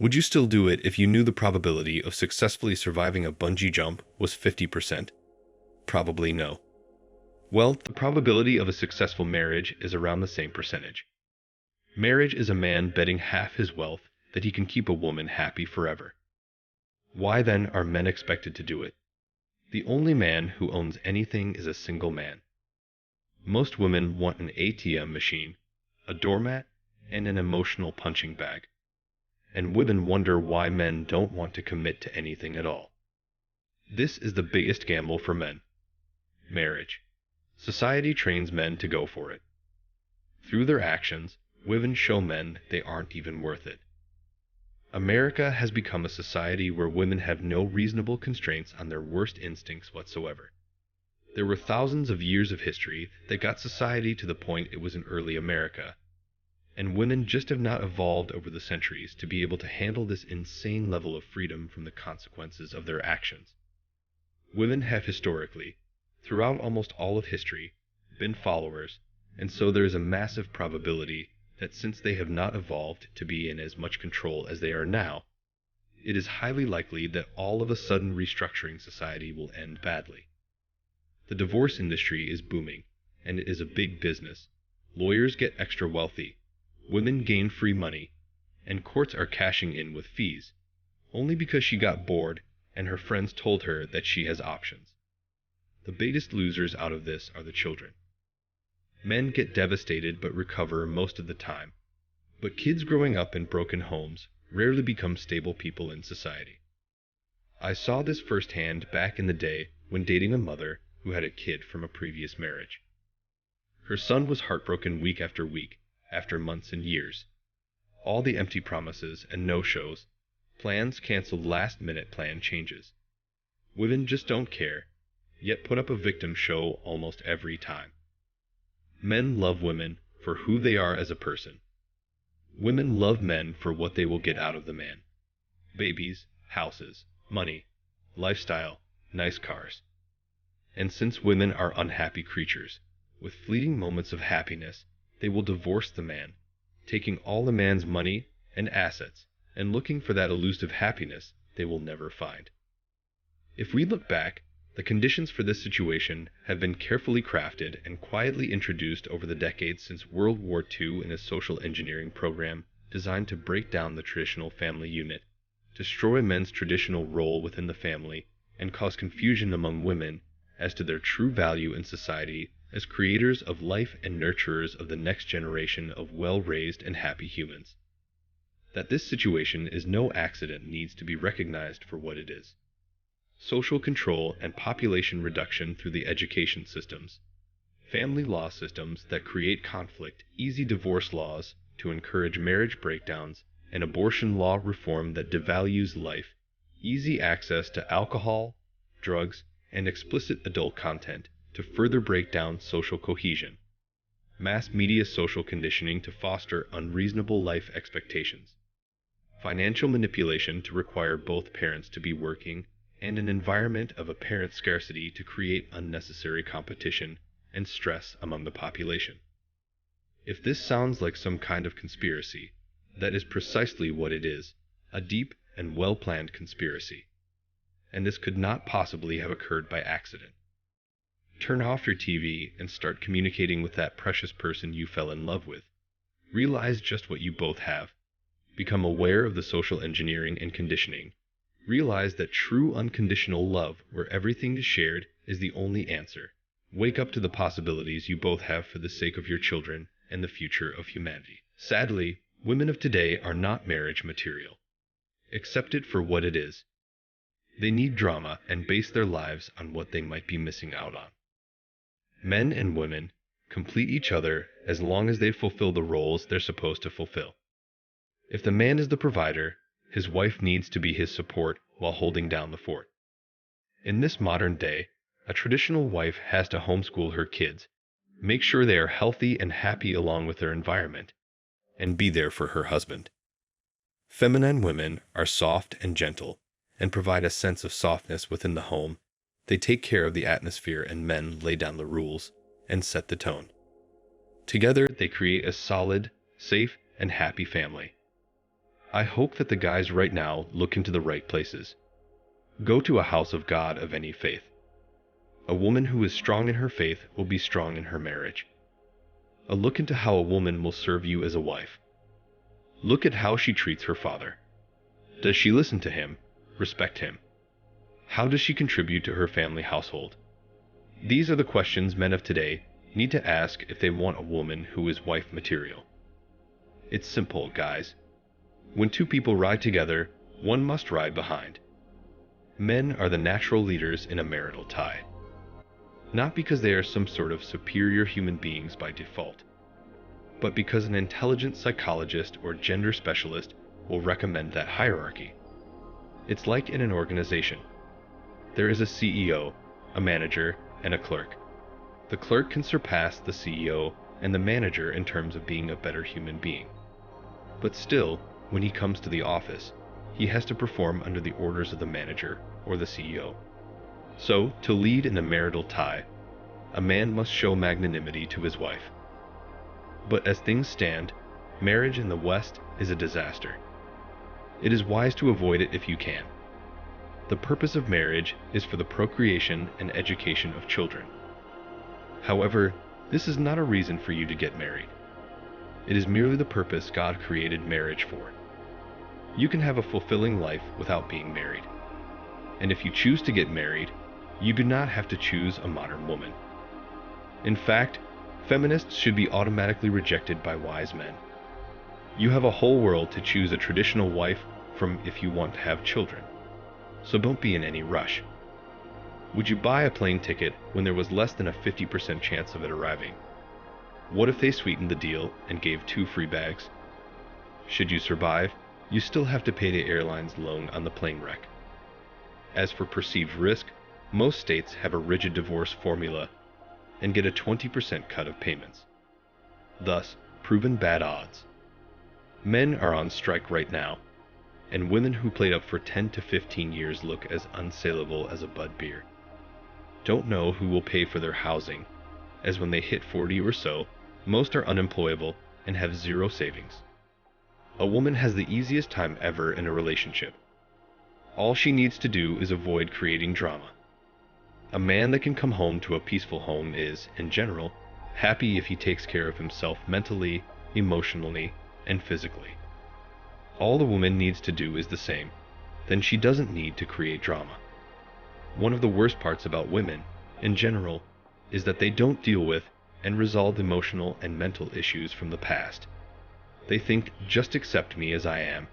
Would you still do it if you knew the probability of successfully surviving a bungee jump was 50%? Probably no. Well, the probability of a successful marriage is around the same percentage. Marriage is a man betting half his wealth that he can keep a woman happy forever. Why then are men expected to do it? The only man who owns anything is a single man. Most women want an ATM machine, a doormat, and an emotional punching bag. And women wonder why men don't want to commit to anything at all. This is the biggest gamble for men. Marriage. Society trains men to go for it. Through their actions, women show men they aren't even worth it. America has become a society where women have no reasonable constraints on their worst instincts whatsoever. There were thousands of years of history that got society to the point it was in early America, and women just have not evolved over the centuries to be able to handle this insane level of freedom from the consequences of their actions. Women have historically, throughout almost all of history, been followers, and so there is a massive probability that since they have not evolved to be in as much control as they are now, it is highly likely that all of a sudden restructuring society will end badly. The divorce industry is booming, and it is a big business. Lawyers get extra wealthy, women gain free money, and courts are cashing in with fees, only because she got bored and her friends told her that she has options. The biggest losers out of this are the children. Men get devastated but recover most of the time, but kids growing up in broken homes rarely become stable people in society. I saw this firsthand back in the day when dating a mother who had a kid from a previous marriage. Her son was heartbroken week after week, after months and years. All the empty promises and no-shows, plans canceled last-minute plan changes. Women just don't care, yet put up a victim show almost every time. Men love women for who they are as a person. Women love men for what they will get out of the man. Babies, houses, money, lifestyle, nice cars. And since women are unhappy creatures, with fleeting moments of happiness, they will divorce the man, taking all the man's money and assets and looking for that elusive happiness they will never find. If we look back, the conditions for this situation have been carefully crafted and quietly introduced over the decades since World War II in a social engineering program designed to break down the traditional family unit, destroy men's traditional role within the family, and cause confusion among women as to their true value in society as creators of life and nurturers of the next generation of well-raised and happy humans. That this situation is no accident needs to be recognized for what it is. Social control and population reduction through the education systems, family law systems that create conflict, easy divorce laws to encourage marriage breakdowns, and abortion law reform that devalues life, easy access to alcohol, drugs, and explicit adult content to further break down social cohesion, mass media social conditioning to foster unreasonable life expectations, financial manipulation to require both parents to be working, and an environment of apparent scarcity to create unnecessary competition and stress among the population. If this sounds like some kind of conspiracy, that is precisely what it is, a deep and well-planned conspiracy. And this could not possibly have occurred by accident. Turn off your TV and start communicating with that precious person you fell in love with. Realize just what you both have. Become aware of the social engineering and conditioning. Realize that true unconditional love, where everything is shared, is the only answer. Wake up to the possibilities you both have for the sake of your children and the future of humanity. Sadly, women of today are not marriage material. Accept it for what it is. They need drama and base their lives on what they might be missing out on. Men and women complete each other as long as they fulfill the roles they're supposed to fulfill. If the man is the provider, his wife needs to be his support while holding down the fort. In this modern day, a traditional wife has to homeschool her kids, make sure they are healthy and happy along with their environment, and be there for her husband. Feminine women are soft and gentle, and provide a sense of softness within the home. They take care of the atmosphere, and men lay down the rules and set the tone. Together, they create a solid, safe, and happy family. I hope that the guys right now look into the right places. Go to a house of God of any faith. A woman who is strong in her faith will be strong in her marriage. A look into how a woman will serve you as a wife. Look at how she treats her father. Does she listen to him, respect him? How does she contribute to her family household? These are the questions men of today need to ask if they want a woman who is wife material. It's simple, guys. When two people ride together, one must ride behind. Men are the natural leaders in a marital tie. Not because they are some sort of superior human beings by default, but because an intelligent psychologist or gender specialist will recommend that hierarchy. It's like in an organization. There is a CEO, a manager, and a clerk. The clerk can surpass the CEO and the manager in terms of being a better human being. But still, when he comes to the office, he has to perform under the orders of the manager or the CEO. So, to lead in a marital tie, a man must show magnanimity to his wife. But as things stand, marriage in the West is a disaster. It is wise to avoid it if you can. The purpose of marriage is for the procreation and education of children. However, this is not a reason for you to get married. It is merely the purpose God created marriage for. You can have a fulfilling life without being married. And if you choose to get married, you do not have to choose a modern woman. In fact, feminists should be automatically rejected by wise men. You have a whole world to choose a traditional wife from if you want to have children. So don't be in any rush. Would you buy a plane ticket when there was less than a 50% chance of it arriving? What if they sweetened the deal and gave 2 free bags? Should you survive, you still have to pay the airline's loan on the plane wreck. As for perceived risk, most states have a rigid divorce formula and get a 20% cut of payments. Thus, proven bad odds. Men are on strike right now, and women who played up for 10 to 15 years look as unsaleable as a Bud beer. Don't know who will pay for their housing, as when they hit 40 or so, most are unemployable and have 0 savings. A woman has the easiest time ever in a relationship. All she needs to do is avoid creating drama. A man that can come home to a peaceful home is, in general, happy if he takes care of himself mentally, emotionally, and physically. All the woman needs to do is the same, then she doesn't need to create drama. One of the worst parts about women, in general, is that they don't deal with and resolve emotional and mental issues from the past. They think, just accept me as I am,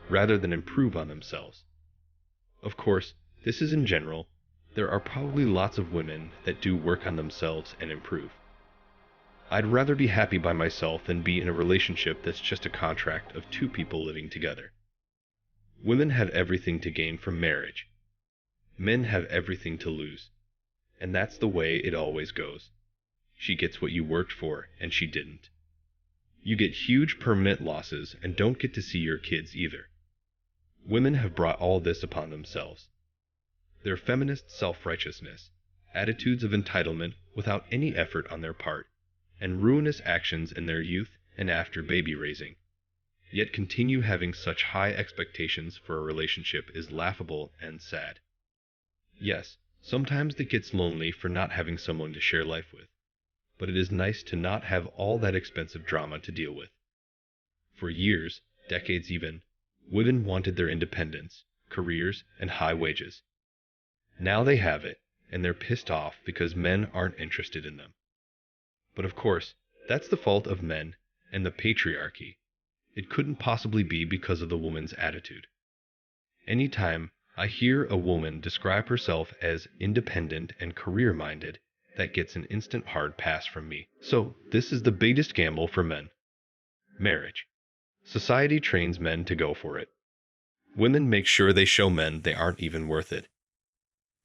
rather than improve on themselves. Of course, this is in general. There are probably lots of women that do work on themselves and improve. I'd rather be happy by myself than be in a relationship that's just a contract of 2 people living together. Women have everything to gain from marriage. Men have everything to lose. And that's the way it always goes. She gets what you worked for, and she didn't. You get huge permanent losses and don't get to see your kids either. Women have brought all this upon themselves. Their feminist self-righteousness, attitudes of entitlement without any effort on their part, and ruinous actions in their youth and after baby raising, yet continue having such high expectations for a relationship is laughable and sad. Yes, sometimes it gets lonely for not having someone to share life with, but it is nice to not have all that expensive drama to deal with. For years, decades even, women wanted their independence, careers, and high wages. Now they have it, and they're pissed off because men aren't interested in them. But of course, that's the fault of men and the patriarchy. It couldn't possibly be because of the woman's attitude. Anytime I hear a woman describe herself as independent and career-minded, that gets an instant hard pass from me. So, this is the biggest gamble for men. Marriage. Society trains men to go for it. Women make sure they show men they aren't even worth it.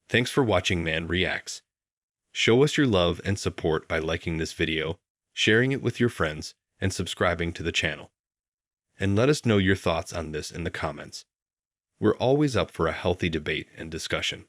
Thanks for watching Man Reacts. Show us your love and support by liking this video, sharing it with your friends, and subscribing to the channel. And let us know your thoughts on this in the comments. We're always up for a healthy debate and discussion.